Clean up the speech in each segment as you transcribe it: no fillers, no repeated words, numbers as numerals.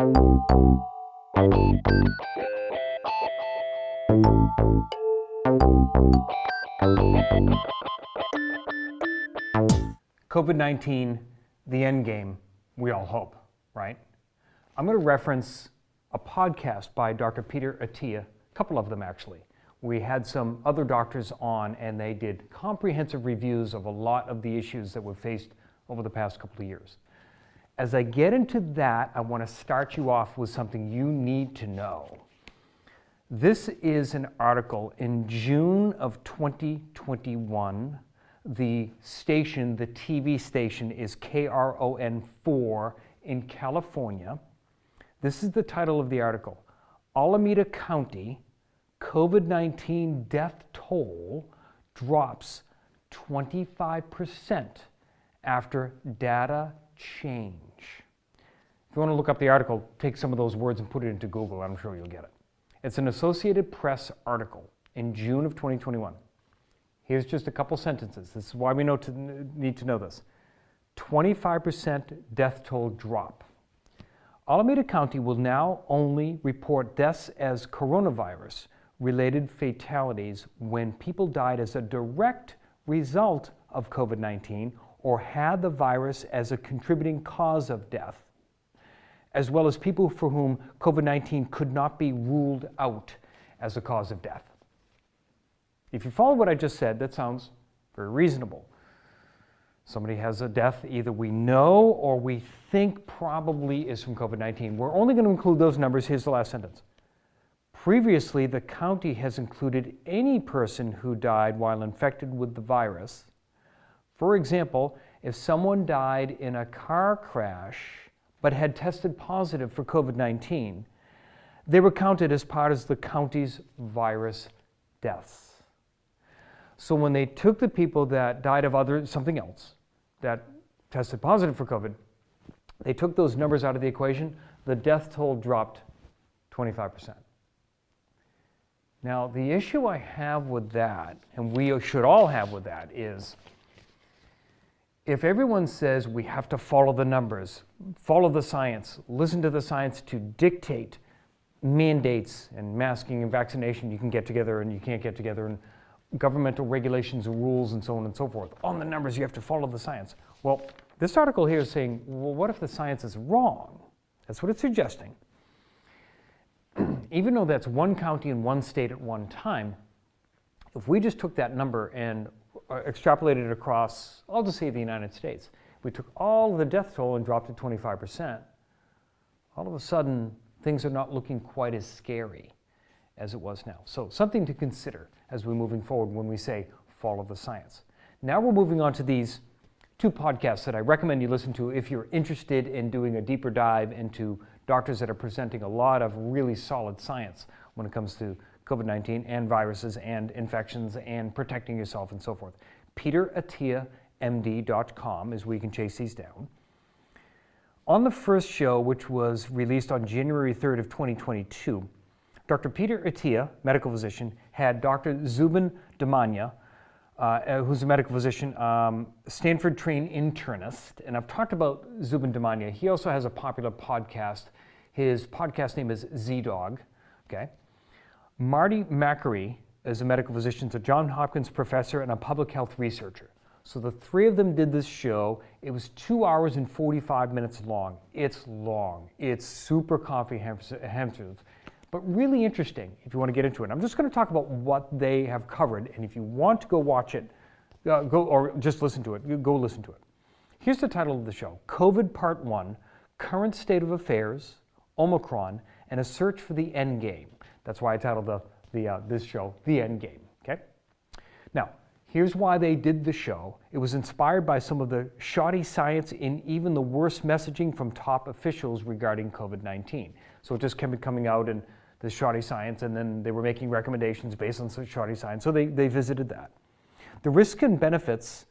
COVID-19, the end game, we all hope, right? I'm going to reference a podcast by Dr. Peter Attia, a couple of them actually. We had some other doctors on and they did comprehensive reviews of a lot of the issues that we've faced over the past couple of years. As I get into that, I want to start you off with something you need to know. This is an article in June of 2021. The station, the TV station, is KRON4 in California. This is the title of the article. Alameda County COVID-19 death toll drops 25% after data change. If you want to look up the article, take some of those words and put it into Google. I'm sure you'll get it. It's an Associated Press article in June of 2021. Here's just a couple sentences. This is why we need to know this. 25% death toll drop. Alameda County will now only report deaths as coronavirus-related fatalities when people died as a direct result of COVID-19 or had the virus as a contributing cause of death, as well as people for whom COVID-19 could not be ruled out as a cause of death. If you follow what I just said, that sounds very reasonable. Somebody has a death either we know or we think probably is from COVID-19. We're only going to include those numbers. Here's the last sentence. Previously, the county has included any person who died while infected with the virus. For example, if someone died in a car crash but had tested positive for COVID-19, they were counted as part of the county's virus deaths. So when they took the people that died of something else, that tested positive for COVID, they took those numbers out of the equation, the death toll dropped 25%. Now, the issue I have with that, and we should all have with that, is if everyone says we have to follow the numbers, follow the science, listen to the science to dictate mandates and masking and vaccination, you can get together and you can't get together, and governmental regulations and rules and so on and so forth. On the numbers, you have to follow the science. Well, this article here is saying, well, what if the science is wrong? That's what it's suggesting. Even though that's one county in one state at one time, if we just took that number and extrapolated it across, I'll just say the United States, we took all of the death toll and dropped it 25%, all of a sudden, things are not looking quite as scary as it was now. So something to consider as we're moving forward when we say follow the science. Now we're moving on to these two podcasts that I recommend you listen to if you're interested in doing a deeper dive into doctors that are presenting a lot of really solid science when it comes to COVID-19 and viruses and infections and protecting yourself and so forth. PeterAttiaMD.com is where you can chase these down. On the first show, which was released on January 3rd of 2022, Dr. Peter Attia, medical physician, had Dr. Zubin Damania, who's a medical physician, Stanford-trained internist, and I've talked about Zubin Damania. He also has a popular podcast. His podcast name is Z-Dog, okay? Marty Makary is a medical physician, a Johns Hopkins professor and a public health researcher. So the three of them did this show. It was 2 hours and 45 minutes long. It's long. It's super comprehensive, but really interesting if you want to get into it. I'm just going to talk about what they have covered, and if you want to go watch it, or just listen to it, go listen to it. Here's the title of the show: COVID Part 1, Current State of Affairs, Omicron, and a Search for the End Game. That's why I titled this show, The End Game, okay? Now, here's why they did the show. It was inspired by some of the shoddy science and even the worst messaging from top officials regarding COVID-19. So it just kept coming out and the shoddy science, and then they were making recommendations based on some shoddy science. So they visited that. The risks and benefits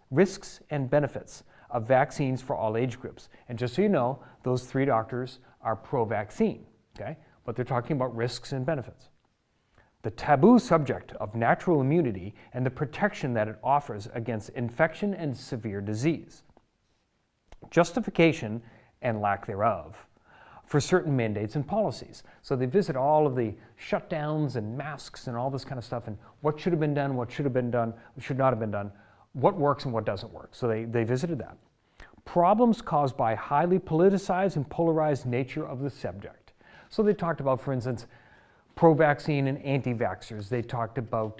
of vaccines for all age groups. And just so you know, those three doctors are pro-vaccine, okay? But they're talking about risks and benefits. The taboo subject of natural immunity and the protection that it offers against infection and severe disease. Justification and lack thereof for certain mandates and policies. So they visit all of the shutdowns and masks and all this kind of stuff, and what should have been done, what should have been done, what should not have been done, what works and what doesn't work. So they visited that. Problems caused by highly politicized and polarized nature of the subject. So they talked about, for instance, pro-vaccine and anti-vaxxers. They talked about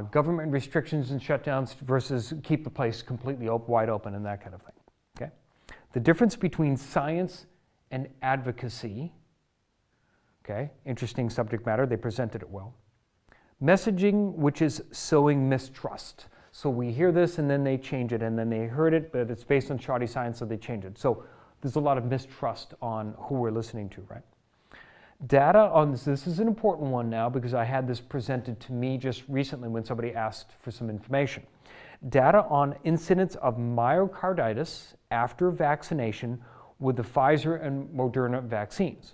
government restrictions and shutdowns versus keep the place completely wide open and that kind of thing. Okay? The difference between science and advocacy. Okay, interesting subject matter. They presented it well. Messaging, which is sowing mistrust. So we hear this and then they change it, and then they heard it, but it's based on shoddy science, so they change it. So there's a lot of mistrust on who we're listening to, right? Data on this is an important one now because I had this presented to me just recently when somebody asked for some information. Data on incidence of myocarditis after vaccination with the Pfizer and Moderna vaccines.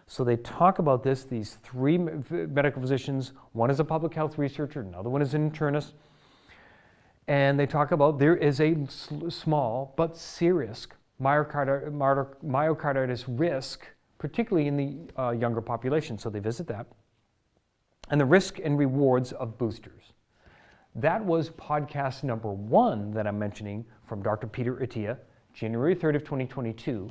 So they talk about this, these three medical physicians, one is a public health researcher, another one is an internist, and they talk about there is a small but serious myocarditis risk, particularly in the younger population. So they visit that. And the risk and rewards of boosters. That was podcast number 1 that I'm mentioning from Dr. Peter Attia, January 3rd of 2022.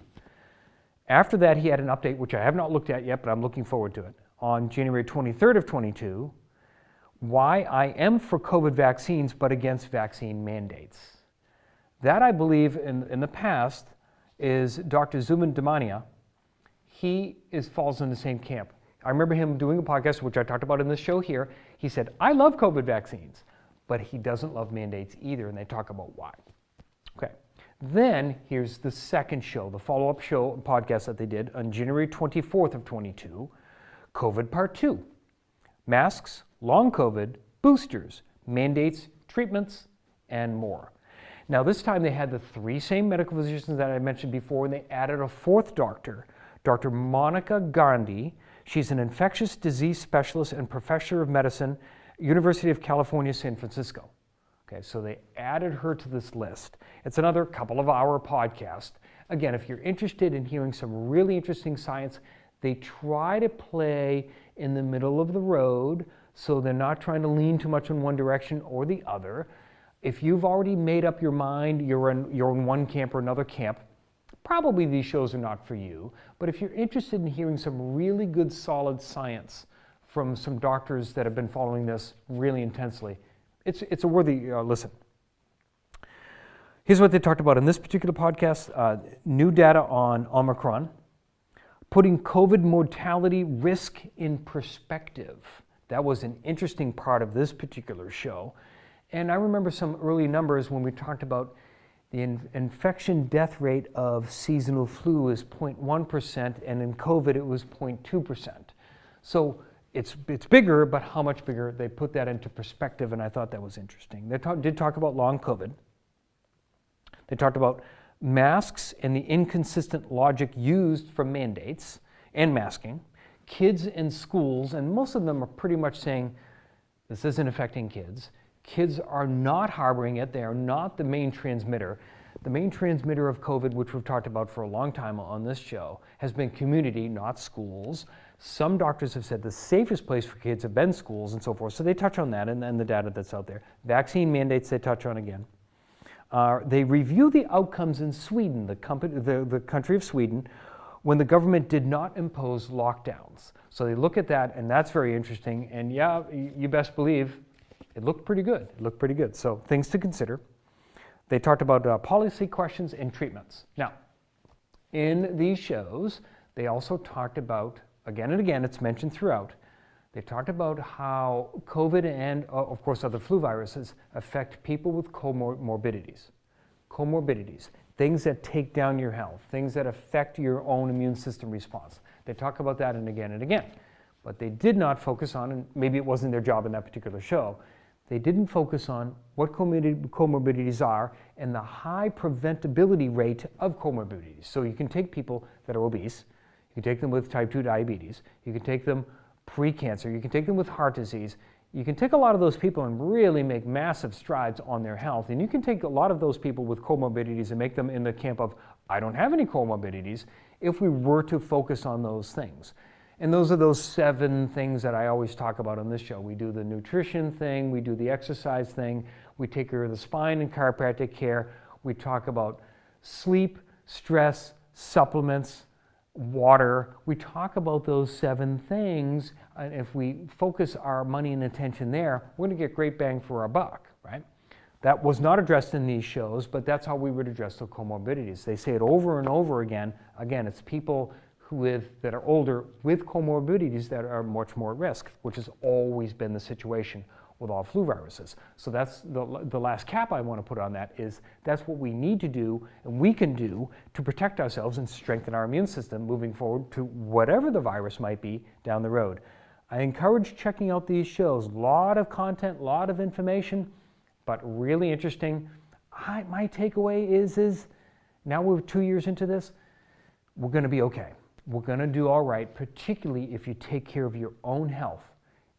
After that, he had an update, which I have not looked at yet, but I'm looking forward to it. On January 23rd of 22, why I am for COVID vaccines, but against vaccine mandates. That, I believe, in the past, is Dr. Zubin Damania. He falls in the same camp. I remember him doing a podcast, which I talked about in this show here. He said, I love COVID vaccines, but he doesn't love mandates either, and they talk about why. Okay. Then here's the second show, the follow-up show podcast that they did on January 24th of 22, COVID Part 2. Masks, long COVID, boosters, mandates, treatments, and more. Now this time they had the 3 same medical physicians that I mentioned before, and they added a 4th doctor, Dr. Monica Gandhi. She's an infectious disease specialist and professor of medicine, University of California, San Francisco. Okay, so they added her to this list. It's another couple of hour podcast. Again, if you're interested in hearing some really interesting science, they try to play in the middle of the road, so they're not trying to lean too much in one direction or the other. If you've already made up your mind, you're in one camp or another camp, probably these shows are not for you. But if you're interested in hearing some really good, solid science from some doctors that have been following this really intensely, it's a worthy listen. Here's what they talked about in this particular podcast. New data on Omicron, putting COVID mortality risk in perspective. That was an interesting part of this particular show. And I remember some early numbers when we talked about the infection death rate of seasonal flu is 0.1%, and in COVID it was 0.2%. So it's bigger, but how much bigger? They put that into perspective, and I thought that was interesting. They did talk about long COVID. They talked about masks and the inconsistent logic used for mandates and masking, kids in schools, and most of them are pretty much saying this isn't affecting kids. Kids are not harboring it. They are not the main transmitter. The main transmitter of COVID, which we've talked about for a long time on this show, has been community, not schools. Some doctors have said the safest place for kids have been schools and so forth. So they touch on that and the data that's out there. Vaccine mandates they touch on again. They review the outcomes in Sweden, the country of Sweden, when the government did not impose lockdowns. So they look at that, and that's very interesting. And yeah, you best believe it looked pretty good. It looked pretty good. So things to consider. They talked about policy questions and treatments. Now, in these shows, they also talked about, again and again, it's mentioned throughout, they talked about how COVID and, of course, other flu viruses affect people with comorbidities. Comorbidities, things that take down your health, things that affect your own immune system response. They talk about that and again. But they did not focus on, and maybe it wasn't their job in that particular show, they didn't focus on what comorbidities are and the high preventability rate of comorbidities. So you can take people that are obese, you can take them with type 2 diabetes, you can take them pre-cancer, you can take them with heart disease, you can take a lot of those people and really make massive strides on their health, and you can take a lot of those people with comorbidities and make them in the camp of I don't have any comorbidities if we were to focus on those things. And those are those 7 things that I always talk about on this show. We do the nutrition thing, we do the exercise thing, we take care of the spine and chiropractic care, we talk about sleep, stress, supplements, water. We talk about those 7 things, and if we focus our money and attention there, we're going to get great bang for our buck, right? That was not addressed in these shows, but that's how we would address the comorbidities. They say it over and over again. Again, it's people that are older with comorbidities that are much more at risk, which has always been the situation with all flu viruses. So that's the last cap I want to put on that is that's what we need to do and we can do to protect ourselves and strengthen our immune system moving forward to whatever the virus might be down the road. I encourage checking out these shows. A lot of content, a lot of information, but really interesting. My takeaway is now we're 2 years into this, we're going to be okay. We're going to do all right, particularly if you take care of your own health.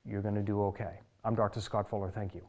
You're going to do okay. I'm Dr. Scott Fuller. Thank you.